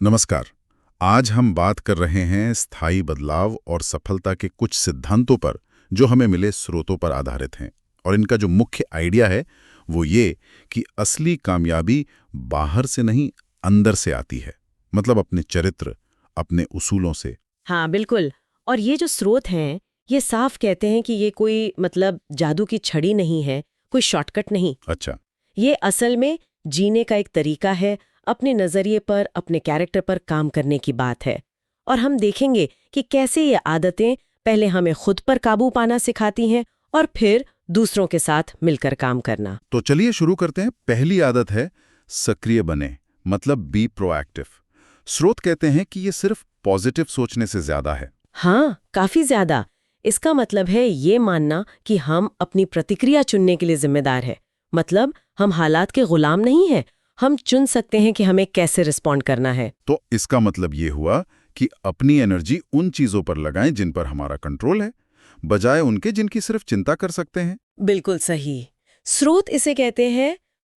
नमस्कार। आज हम बात कर रहे हैं स्थायी बदलाव और सफलता के कुछ सिद्धांतों पर जो हमें मिले स्रोतों पर आधारित हैं। और इनका जो मुख्य आइडिया है वो ये कि असली कामयाबी बाहर से नहीं, अंदर से आती है। मतलब अपने चरित्र, अपने उसूलों से। हाँ बिल्कुल। और ये जो स्रोत हैं ये साफ कहते हैं कि ये कोई जादू की छड़ी नहीं है, कोई शॉर्टकट नहीं। अच्छा। ये असल में जीने का एक तरीका है, अपने नजरिए पर, अपने कैरेक्टर पर काम करने की बात है। और हम देखेंगे कि कैसे ये आदतें पहले हमें खुद पर काबू पाना सिखाती हैं और फिर दूसरों के साथ मिलकर काम करना। तो चलिए शुरू करते हैं। पहली आदत है सक्रिय बने, मतलब बी प्रोएक्टिव। स्रोत कहते हैं कि ये सिर्फ पॉजिटिव सोचने से ज्यादा है। हाँ, काफी ज्यादा। इसका मतलब है ये मानना कि हम अपनी प्रतिक्रिया चुनने के लिए जिम्मेदार है। मतलब हम हालात के गुलाम नहीं हैं, हम चुन सकते हैं कि हमें कैसे रिस्पॉन्ड करना है। तो इसका मतलब ये हुआ कि अपनी एनर्जी उन चीजों पर लगाएं जिन पर हमारा कंट्रोल है, बजाय उनके जिनकी सिर्फ चिंता कर सकते हैं। बिल्कुल सही। स्रोत इसे कहते हैं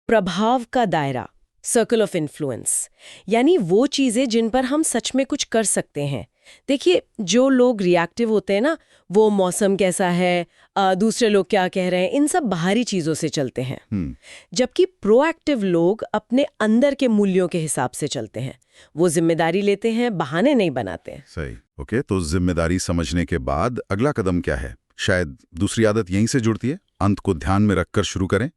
प्रभाव का दायरा, सर्कल ऑफ इन्फ्लुएंस। यानी वो चीजें जिन पर हम सच में कुछ कर सकते हैं। देखिए, जो लोग रिएक्टिव होते हैं ना, वो मौसम कैसा है, दूसरे लोग क्या कह रहे हैं, इन सब बाहरी चीजों से चलते हैं। जबकि प्रोएक्टिव लोग अपने अंदर के मूल्यों के हिसाब से चलते हैं। वो जिम्मेदारी लेते हैं, बहाने नहीं बनाते हैं। सही। ओके, तो जिम्मेदारी समझने के बाद अगला कदम क्या है? शायद दूसरी आदत यहीं से जुड़ती है, अंत को ध्यान में रखकर शुरू करें।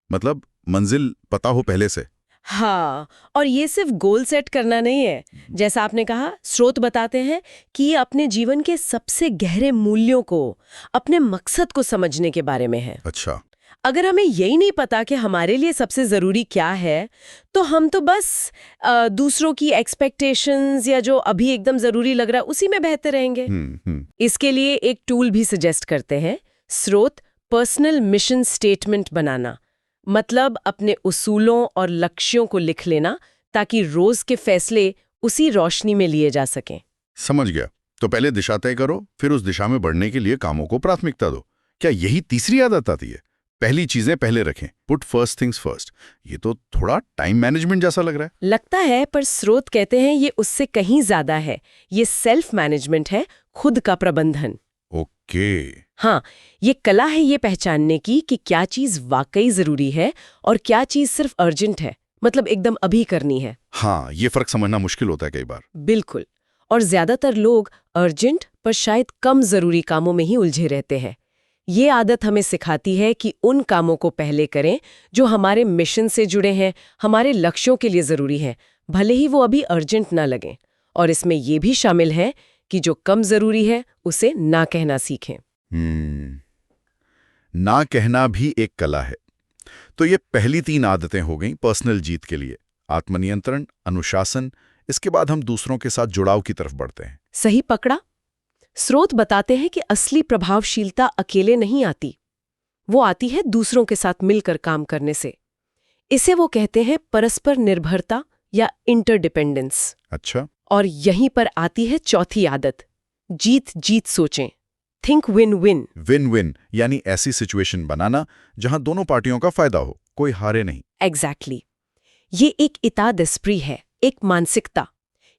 मतलब मंजिल पता हो पहले से। हाँ, और ये सिर्फ गोल सेट करना नहीं है। जैसा आपने कहा, स्रोत बताते हैं कि ये अपने जीवन के सबसे गहरे मूल्यों को, अपने मकसद को समझने के बारे में है। अच्छा। अगर हमें यही नहीं पता कि हमारे लिए सबसे जरूरी क्या है, तो हम तो बस दूसरों की एक्सपेक्टेशंस या जो अभी एकदम जरूरी लग रहा है उसी में बहते रहेंगे। इसके लिए एक टूल भी सजेस्ट करते हैं स्रोत, पर्सनल मिशन स्टेटमेंट बनाना। मतलब अपने उसूलों और लक्ष्यों को लिख लेना, ताकि रोज के फैसले उसी रोशनी में लिए जा सकें। समझ गया। तो पहले दिशा तय करो, फिर उस दिशा में बढ़ने के लिए कामों को प्राथमिकता दो। क्या यही तीसरी आदत आती है? पहली चीजें पहले रखें, पुट फर्स्ट थिंग्स फर्स्ट। ये तो थोड़ा टाइम मैनेजमेंट जैसा लग रहा है। लगता है, पर स्रोत कहते हैं ये उससे कहीं ज्यादा है। ये सेल्फ मैनेजमेंट है, खुद का प्रबंधन। ओके। हाँ, ये कला है ये पहचानने की कि क्या चीज वाकई जरूरी है और क्या चीज सिर्फ अर्जेंट है, मतलब एकदम अभी करनी है। हाँ, ये फर्क समझना मुश्किल होता है कई बार। बिल्कुल। और ज्यादातर लोग अर्जेंट पर शायद कम जरूरी कामों में ही उलझे रहते हैं। ये आदत हमें सिखाती है कि उन कामों को पहले करें जो हमारे मिशन से जुड़े हैं, हमारे लक्ष्यों के लिए जरूरी हैं, भले ही वो अभी अर्जेंट ना लगें। और इसमें ये भी शामिल है कि जो कम जरूरी है उसे ना कहना सीखें। ना कहना भी एक कला है। तो ये पहली तीन आदतें हो गईं पर्सनल जीत के लिए। आत्मनियंत्रण, अनुशासन। इसके बाद हम दूसरों के साथ जुड़ाव की तरफ बढ़ते हैं। सही पकड़ा। स्रोत बताते हैं कि असली प्रभावशीलता अकेले नहीं आती, वो आती है दूसरों के साथ मिलकर काम करने से। इसे वो कहते हैं परस्पर निर्भरता या इंटरडिपेंडेंस। अच्छा। और यहीं पर आती है चौथी आदत, जीत जीत सोचें। Think win win. Win win यानी ऐसी सिचुएशन बनाना जहां दोनों पार्टियों का फायदा हो, कोई हारे नहीं। एग्जैक्टली। ये एक इता दस्प्री है, एक मानसिकता।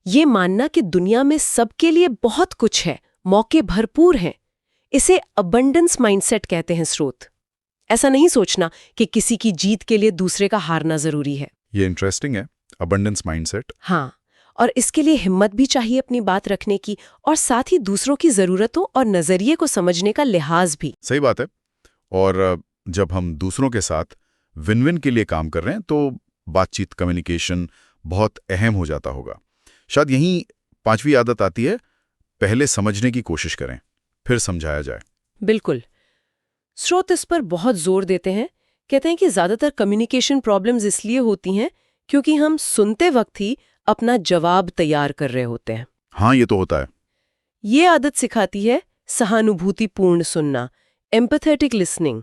ये मानना कि दुनिया में सबके लिए बहुत कुछ है, मौके भरपूर हैं। इसे अबंडेंस माइंडसेट कहते हैं स्रोत। ऐसा नहीं सोचना कि किसी की जीत के लिए दूसरे का हारना जरूरी है। ये इंटरेस्टिंग है, अबंडेंस माइंडसेट। हाँ, और इसके लिए हिम्मत भी चाहिए अपनी बात रखने की, और साथ ही दूसरों की जरूरतों और नजरिए को समझने का लिहाज भी। सही बात है। और जब हम दूसरों के साथ विन विन के लिए काम कर रहे हैं तो बातचीत, कम्युनिकेशन बहुत अहम हो जाता होगा। शायद यही पांचवी आदत आती है, पहले समझने की कोशिश करें, फिर समझाया जाए। बिल्कुल। स्रोत इस पर बहुत जोर देते हैं। कहते हैं कि ज्यादातर कम्युनिकेशन प्रॉब्लम्स इसलिए होती हैं क्योंकि हम सुनते वक्त ही अपना जवाब तैयार कर रहे होते हैं। हाँ, ये तो होता है। ये आदत सिखाती है सहानुभूतिपूर्ण सुनना, एम्पैथेटिक लिसनिंग।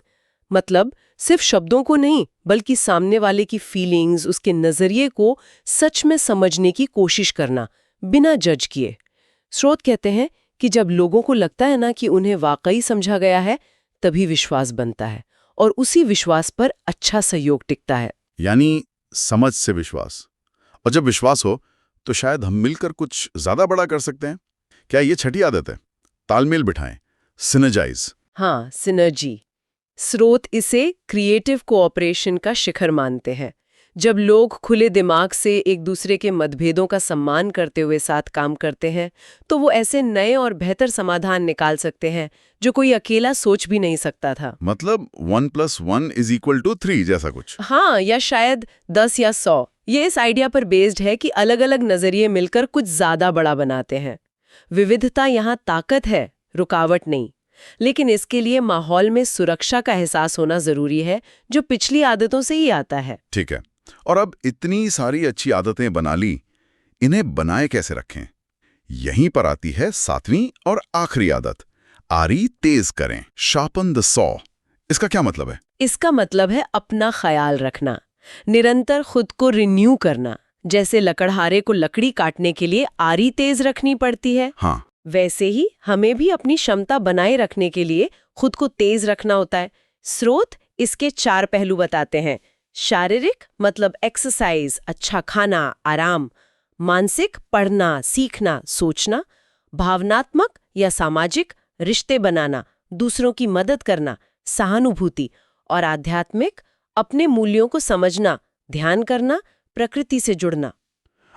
मतलब सिर्फ शब्दों को नहीं, बल्कि सामने वाले की फीलिंग्स, उसके नजरिए को सच में समझने की कोशिश करना, बिना जज किए। स्रोत कहते हैं कि जब लोगों को लगता है ना कि उन्हें वाकई समझा गया है, तभी विश्वास बनता है, और उसी विश्वास पर अच्छा सहयोग टिकता है। यानी समझ से विश्वास। और जब विश्वास हो तो शायद हम मिलकर कुछ ज्यादा बड़ा कर सकते हैं। क्या ये छठी आदत है? तालमेल बिठाएं, सिनर्जाइज। हाँ, सिनर्जी। स्रोत इसे क्रिएटिव कोऑपरेशन का शिखर मानते हैं। जब लोग खुले दिमाग से एक दूसरे के मतभेदों का सम्मान करते हुए साथ काम करते हैं, तो वो ऐसे नए और बेहतर समाधान निकाल सकते हैं जो कोई अकेला सोच भी नहीं सकता था। मतलब 1+1=3 जैसा कुछ। हाँ, या शायद 10 या 100। ये इस आइडिया पर बेस्ड है कि अलग-अलग नजरिए मिलकर कुछ ज्यादा बड़ा बनाते हैं। विविधता यहाँ ताकत है, रुकावट नहीं। लेकिन इसके लिए माहौल में सुरक्षा का एहसास होना जरूरी है, जो पिछली आदतों से ही आता है। ठीक है। और अब इतनी सारी अच्छी आदतें बना ली, इन्हें बनाए कैसे रखें? यहीं पर आती है 7वीं और आखिरी आदत, आरी तेज करें, शार्पन द सॉ। इसका क्या मतलब है? इसका मतलब है अपना ख्याल रखना, निरंतर खुद को रिन्यू करना। जैसे लकड़हारे को लकड़ी काटने के लिए आरी तेज रखनी पड़ती है, हाँ, वैसे ही हमें भी अपनी क्षमता बनाए रखने के लिए खुद को तेज रखना होता है। स्रोत इसके 4 पहलू बताते हैं। शारीरिक मतलब एक्सरसाइज, अच्छा खाना, आराम। मानसिक पढ़ना, सीखना, सोचना। भावनात्मक या सामाजिक रिश्ते बनाना, दूसरों की मदद करना, सहानुभूति। और आध्यात्मिक अपने मूल्यों को समझना, ध्यान करना, प्रकृति से जुड़ना।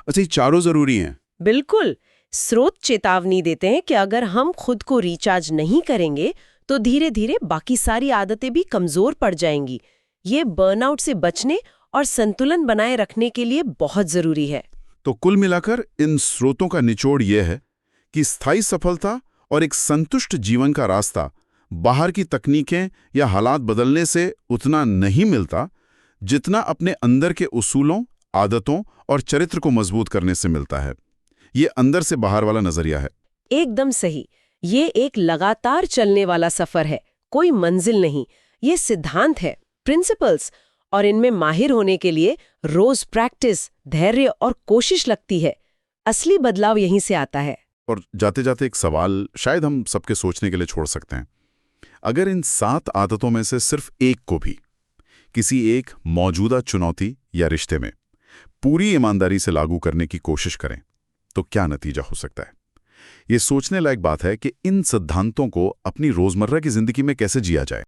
अच्छा, ये चारों जरूरी हैं। बिल्कुल। स्रोत चेतावनी देते हैं कि अगर हम खुद को रिचार्ज नहीं करेंगे तो धीरे धीरे बाकी सारी आदतें भी कमजोर पड़ जाएंगी। ये बर्नआउट से बचने और संतुलन बनाए रखने के लिए बहुत जरूरी है। तो कुल मिलाकर इन स्रोतों का निचोड़ यह है कि स्थायी सफलता और एक संतुष्ट जीवन का रास्ता बाहर की तकनीकें या हालात बदलने से उतना नहीं मिलता जितना अपने अंदर के उसूलों, आदतों और चरित्र को मजबूत करने से मिलता है। ये अंदर से बाहर वाला नजरिया है। एकदम सही। ये एक लगातार चलने वाला सफर है, कोई मंजिल नहीं। ये सिद्धांत है, प्रिंसिपल्स, और इनमें माहिर होने के लिए रोज प्रैक्टिस, धैर्य और कोशिश लगती है। असली बदलाव यहीं से आता है। और जाते जाते एक सवाल शायद हम सबके सोचने के लिए छोड़ सकते हैं। अगर इन 7 आदतों में से सिर्फ एक को भी किसी एक मौजूदा चुनौती या रिश्ते में पूरी ईमानदारी से लागू करने की कोशिश करें, तो क्या नतीजा हो सकता है? ये सोचने लायक बात है कि इन सिद्धांतों को अपनी रोजमर्रा की जिंदगी में कैसे जिया जाए।